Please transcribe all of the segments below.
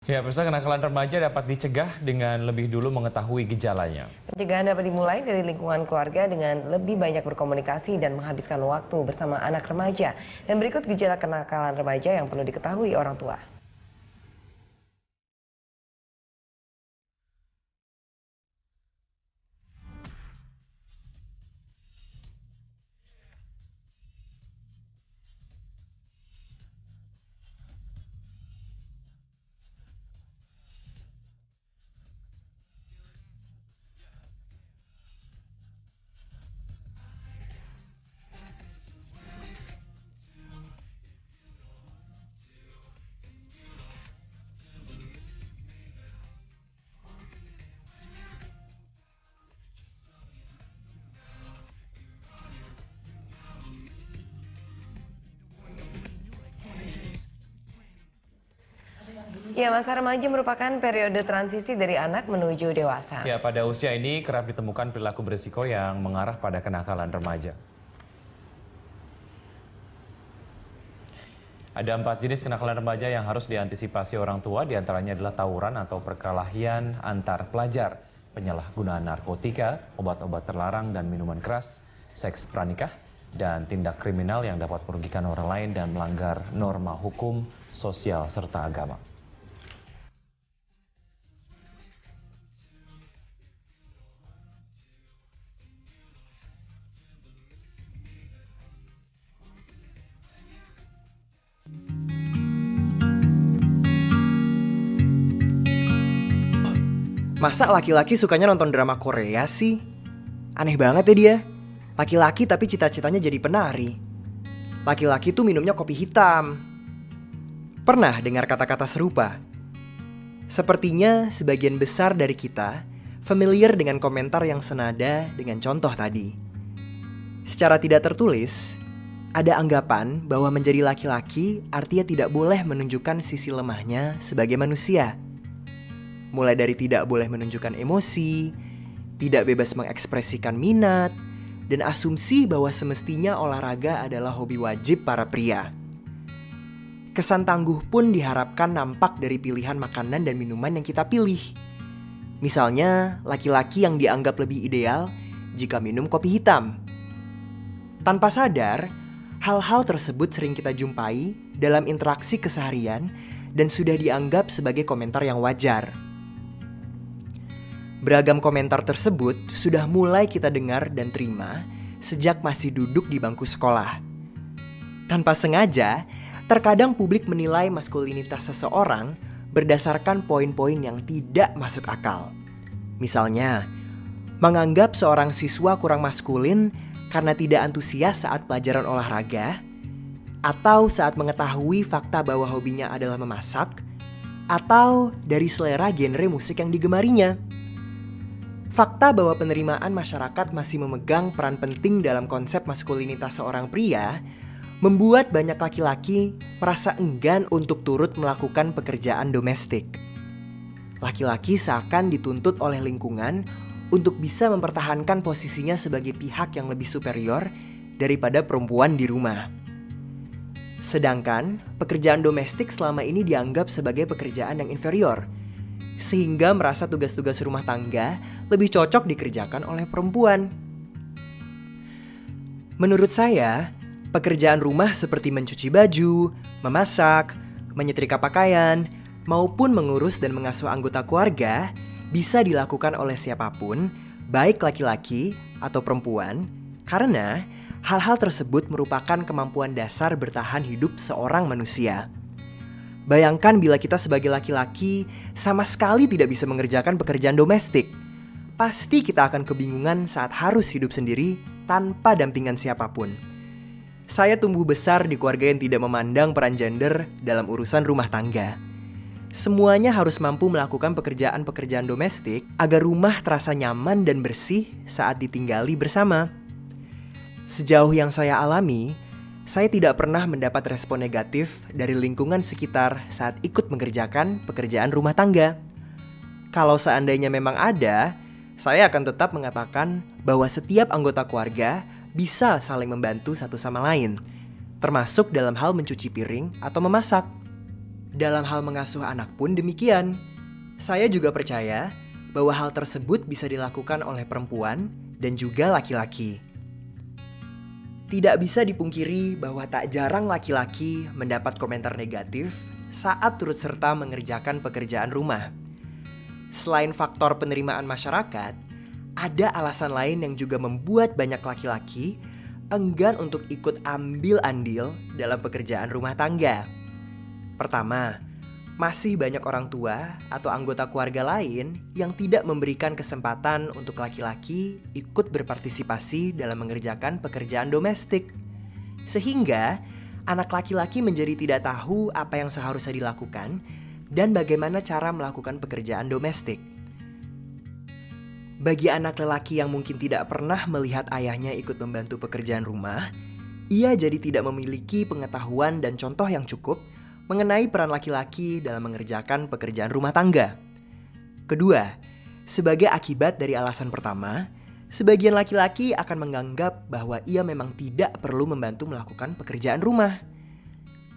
Ya, pemirsa, kenakalan remaja dapat dicegah dengan lebih dulu mengetahui gejalanya. Pencegahan dapat dimulai dari lingkungan keluarga dengan lebih banyak berkomunikasi dan menghabiskan waktu bersama anak remaja. Dan berikut gejala kenakalan remaja yang perlu diketahui orang tua. Ya, masa remaja merupakan periode transisi dari anak menuju dewasa. Ya, pada usia ini kerap ditemukan perilaku berisiko yang mengarah pada kenakalan remaja. Ada 4 jenis kenakalan remaja yang harus diantisipasi orang tua, diantaranya adalah tawuran atau perkelahian antar pelajar, penyalahgunaan narkotika, obat-obat terlarang dan minuman keras, seks pranikah, dan tindak kriminal yang dapat merugikan orang lain dan melanggar norma hukum, sosial, serta agama. Masa laki-laki sukanya nonton drama Korea sih? Aneh banget ya dia. Laki-laki tapi cita-citanya jadi penari. Laki-laki tuh minumnya kopi hitam. Pernah dengar kata-kata serupa? Sepertinya sebagian besar dari kita familiar dengan komentar yang senada dengan contoh tadi. Secara tidak tertulis, ada anggapan bahwa menjadi laki-laki artinya tidak boleh menunjukkan sisi lemahnya sebagai manusia. Mulai dari tidak boleh menunjukkan emosi, tidak bebas mengekspresikan minat, dan asumsi bahwa semestinya olahraga adalah hobi wajib para pria. Kesan tangguh pun diharapkan nampak dari pilihan makanan dan minuman yang kita pilih. Misalnya, laki-laki yang dianggap lebih ideal jika minum kopi hitam. Tanpa sadar, hal-hal tersebut sering kita jumpai dalam interaksi keseharian dan sudah dianggap sebagai komentar yang wajar. Beragam komentar tersebut sudah mulai kita dengar dan terima sejak masih duduk di bangku sekolah. Tanpa sengaja, terkadang publik menilai maskulinitas seseorang berdasarkan poin-poin yang tidak masuk akal. Misalnya, menganggap seorang siswa kurang maskulin karena tidak antusias saat pelajaran olahraga, atau saat mengetahui fakta bahwa hobinya adalah memasak, atau dari selera genre musik yang digemarinya. Fakta bahwa penerimaan masyarakat masih memegang peran penting dalam konsep maskulinitas seorang pria membuat banyak laki-laki merasa enggan untuk turut melakukan pekerjaan domestik. Laki-laki seakan dituntut oleh lingkungan untuk bisa mempertahankan posisinya sebagai pihak yang lebih superior daripada perempuan di rumah. Sedangkan pekerjaan domestik selama ini dianggap sebagai pekerjaan yang inferior, sehingga merasa tugas-tugas rumah tangga lebih cocok dikerjakan oleh perempuan. Menurut saya, pekerjaan rumah seperti mencuci baju, memasak, menyetrika pakaian, maupun mengurus dan mengasuh anggota keluarga bisa dilakukan oleh siapapun, baik laki-laki atau perempuan, karena hal-hal tersebut merupakan kemampuan dasar bertahan hidup seorang manusia. Bayangkan bila kita sebagai laki-laki sama sekali tidak bisa mengerjakan pekerjaan domestik. Pasti kita akan kebingungan saat harus hidup sendiri tanpa dampingan siapapun. Saya tumbuh besar di keluarga yang tidak memandang peran gender dalam urusan rumah tangga. Semuanya harus mampu melakukan pekerjaan-pekerjaan domestik agar rumah terasa nyaman dan bersih saat ditinggali bersama. Sejauh yang saya alami, saya tidak pernah mendapat respon negatif dari lingkungan sekitar saat ikut mengerjakan pekerjaan rumah tangga. Kalau seandainya memang ada, saya akan tetap mengatakan bahwa setiap anggota keluarga bisa saling membantu satu sama lain, termasuk dalam hal mencuci piring atau memasak. Dalam hal mengasuh anak pun demikian. Saya juga percaya bahwa hal tersebut bisa dilakukan oleh perempuan dan juga laki-laki. Tidak bisa dipungkiri bahwa tak jarang laki-laki mendapat komentar negatif saat turut serta mengerjakan pekerjaan rumah. Selain faktor penerimaan masyarakat, ada alasan lain yang juga membuat banyak laki-laki enggan untuk ikut ambil andil dalam pekerjaan rumah tangga. Pertama, masih banyak orang tua atau anggota keluarga lain yang tidak memberikan kesempatan untuk laki-laki ikut berpartisipasi dalam mengerjakan pekerjaan domestik. Sehingga anak laki-laki menjadi tidak tahu apa yang seharusnya dilakukan dan bagaimana cara melakukan pekerjaan domestik. Bagi anak lelaki yang mungkin tidak pernah melihat ayahnya ikut membantu pekerjaan rumah, ia jadi tidak memiliki pengetahuan dan contoh yang cukup mengenai peran laki-laki dalam mengerjakan pekerjaan rumah tangga. Kedua, sebagai akibat dari alasan pertama, sebagian laki-laki akan menganggap bahwa ia memang tidak perlu membantu melakukan pekerjaan rumah.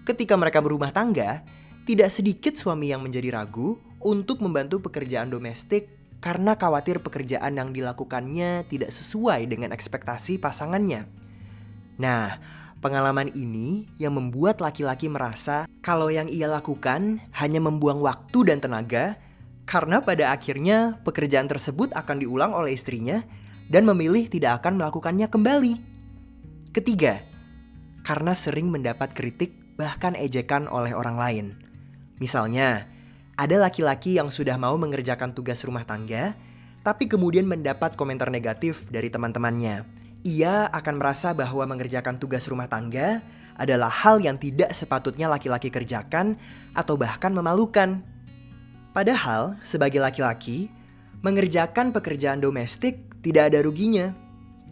Ketika mereka berumah tangga, tidak sedikit suami yang menjadi ragu untuk membantu pekerjaan domestik karena khawatir pekerjaan yang dilakukannya tidak sesuai dengan ekspektasi pasangannya. Nah, pengalaman ini yang membuat laki-laki merasa kalau yang ia lakukan hanya membuang waktu dan tenaga, karena pada akhirnya pekerjaan tersebut akan diulang oleh istrinya dan memilih tidak akan melakukannya kembali. Ketiga, karena sering mendapat kritik bahkan ejekan oleh orang lain. Misalnya, ada laki-laki yang sudah mau mengerjakan tugas rumah tangga, tapi kemudian mendapat komentar negatif dari teman-temannya. Ia akan merasa bahwa mengerjakan tugas rumah tangga adalah hal yang tidak sepatutnya laki-laki kerjakan atau bahkan memalukan. Padahal, sebagai laki-laki, mengerjakan pekerjaan domestik tidak ada ruginya.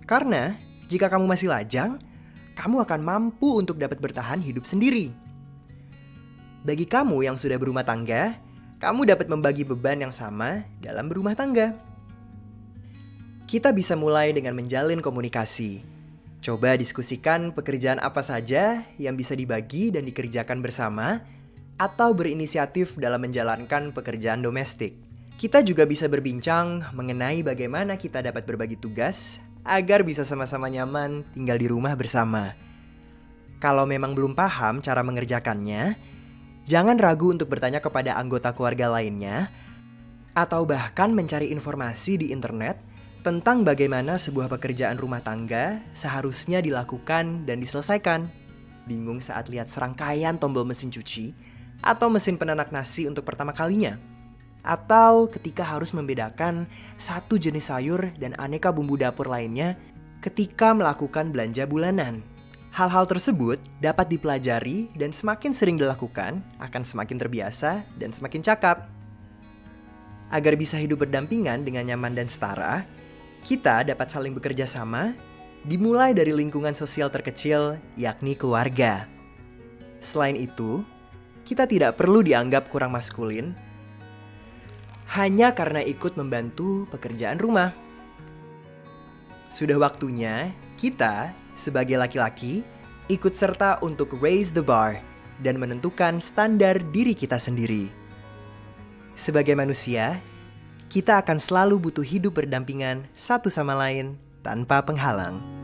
Karena, jika kamu masih lajang, kamu akan mampu untuk dapat bertahan hidup sendiri. Bagi kamu yang sudah berumah tangga, kamu dapat membagi beban yang sama dalam berumah tangga. Kita bisa mulai dengan menjalin komunikasi. Coba diskusikan pekerjaan apa saja yang bisa dibagi dan dikerjakan bersama, atau berinisiatif dalam menjalankan pekerjaan domestik. Kita juga bisa berbincang mengenai bagaimana kita dapat berbagi tugas agar bisa sama-sama nyaman tinggal di rumah bersama. Kalau memang belum paham cara mengerjakannya, jangan ragu untuk bertanya kepada anggota keluarga lainnya, atau bahkan mencari informasi di internet tentang bagaimana sebuah pekerjaan rumah tangga seharusnya dilakukan dan diselesaikan. Bingung saat lihat serangkaian tombol mesin cuci atau mesin penanak nasi untuk pertama kalinya? Atau ketika harus membedakan satu jenis sayur dan aneka bumbu dapur lainnya ketika melakukan belanja bulanan? Hal-hal tersebut dapat dipelajari dan semakin sering dilakukan akan semakin terbiasa dan semakin cakap. Agar bisa hidup berdampingan dengan nyaman dan setara, kita dapat saling bekerja sama, dimulai dari lingkungan sosial terkecil, yakni keluarga. Selain itu, kita tidak perlu dianggap kurang maskulin hanya karena ikut membantu pekerjaan rumah. Sudah waktunya kita, sebagai laki-laki, ikut serta untuk raise the bar dan menentukan standar diri kita sendiri. Sebagai manusia, kita akan selalu butuh hidup berdampingan satu sama lain tanpa penghalang.